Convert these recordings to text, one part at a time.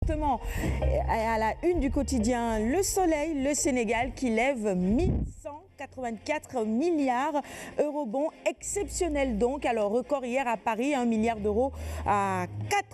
justement à la une du quotidien Le Soleil, le Sénégal qui lève 1184 milliards eurobonds exceptionnels donc. Alors record hier à Paris, 1 milliard d'euros à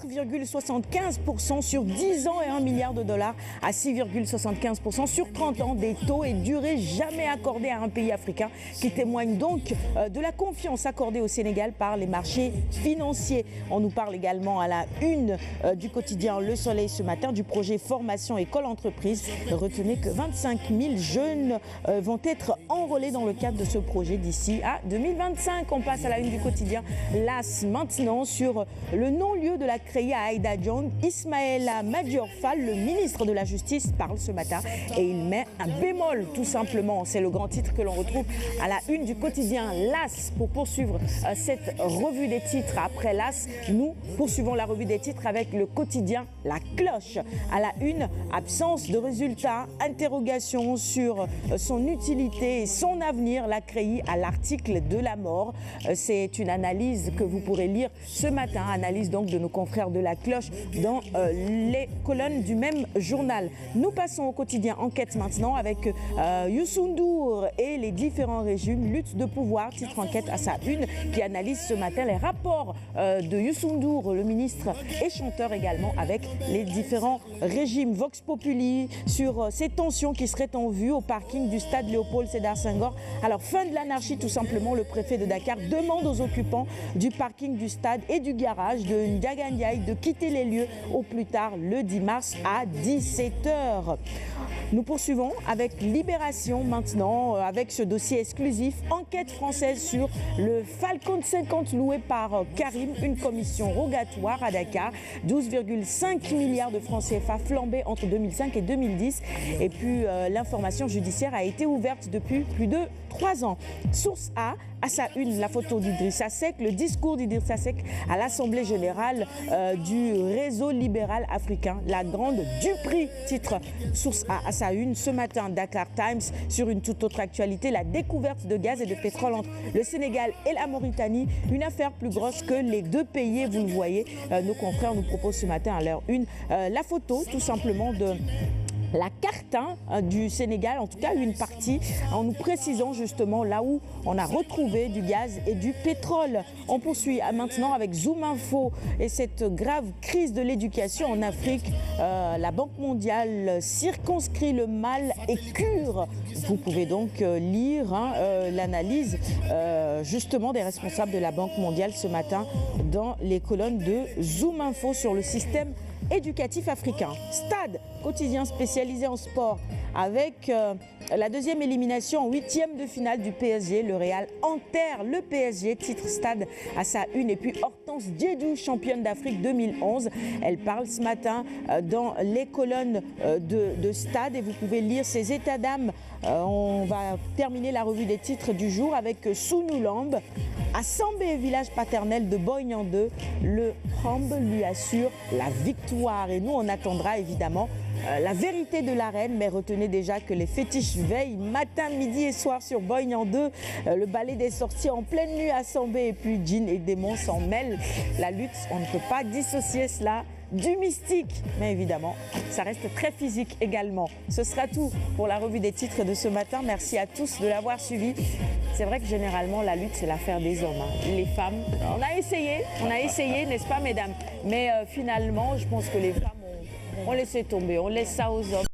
4,75% sur 10 ans et 1 milliard de dollars à 6,75% sur 30 ans. Des taux et durées jamais accordés à un pays africain qui témoignent donc de la confiance accordée au Sénégal par les marchés financiers. On nous parle également à la une du quotidien Le Soleil ce matin du projet formation école-entreprise. Retenez que 25 000 jeunes vont être enrôlés dans le cadre de ce projet d'ici à 2025. On passe à la une du quotidien LAS maintenant sur le non-lieu de la CREI à Aïda Diong. Ismaïla Madior Fall, le ministre de la Justice, parle ce matin et il met un bémol tout simplement. C'est le grand titre que l'on retrouve à la une du quotidien LAS. Pour poursuivre cette revue des titres après LAS, nous poursuivons la revue des titres avec le quotidien La Cloche. À la une, absence de résultats, interrogation sur son utilité et son avenir, la CREI à l'article de la mort. C'est une analyse que vous pourrez lire ce matin, analyse donc de nos confrères de La Cloche dans les colonnes du même journal. Nous passons au quotidien Enquête maintenant avec Youssou N'Dour et les différents régimes, lutte de pouvoir, titre Enquête à sa une qui analyse ce matin les rapports de Youssou N'Dour, le ministre et chanteur également, avec les différents régimes. Vox Populi sur ces tensions qui seraient en vue au parking du stade Léopold Sédar Senghor. Alors fin de l'anarchie tout simplement, le préfet de Dakar demande aux occupants du parking du stade et du garage de Ndiaga Ndiaye de quitter les lieux au plus tard le 10 mars à 17 h. Nous poursuivons avec Libération maintenant, avec ce dossier exclusif, enquête française sur le Falcon 50 loué par Karim, une commission rogatoire à Dakar, 12,5 milliards de francs CFA flambés entre 2005 et 2010. Et puis l'information judiciaire a été ouverte depuis plus de 3 ans. Source A, à sa une, la photo d'Idrissa Seck, le discours d'Idrissa Seck à l'Assemblée générale du réseau libéral africain, la grande Dupri, titre Source A à sa une. Ce matin, Dakar Times, sur une toute autre actualité, la découverte de gaz et de pétrole entre le Sénégal et la Mauritanie, une affaire plus grosse que les deux pays, vous le voyez. Nos confrères nous proposent ce matin à leur une la photo tout simplement de la carte du Sénégal, en tout cas une partie, en nous précisant justement là où on a retrouvé du gaz et du pétrole. On poursuit maintenant avec Zoom Info et cette grave crise de l'éducation en Afrique. La Banque mondiale circonscrit le mal et cure. Vous pouvez donc lire l'analyse justement des responsables de la Banque mondiale ce matin dans les colonnes de Zoom Info sur le système éducatif africain. Stade, quotidien spécialisé en sport, avec la deuxième élimination en 8e de finale du PSG. Le Real enterre le PSG, titre Stade à sa une. Et puis Hortense Diédhiou, championne d'Afrique 2011. Elle parle ce matin dans les colonnes de Stade et vous pouvez lire ses états d'âme. On va terminer la revue des titres du jour avec Sounou Lambe. À Sambé, village paternel de Boignan 2, le Hamb lui assure la victoire. Et nous, on attendra évidemment la vérité de la reine, mais retenez déjà que les fétiches veillent matin, midi et soir sur Boignan 2. Le ballet des sorties en pleine nuit à Sambé et puis djinn et démons s'en mêlent. La lutte, on ne peut pas dissocier cela du mystique, mais évidemment, ça reste très physique également. Ce sera tout pour la revue des titres de ce matin. Merci à tous de l'avoir suivi. C'est vrai que généralement, la lutte, c'est l'affaire des hommes. Les femmes, on a essayé, n'est-ce pas, mesdames? Mais finalement, je pense que les femmes ont laissé tomber, on laisse ça aux hommes.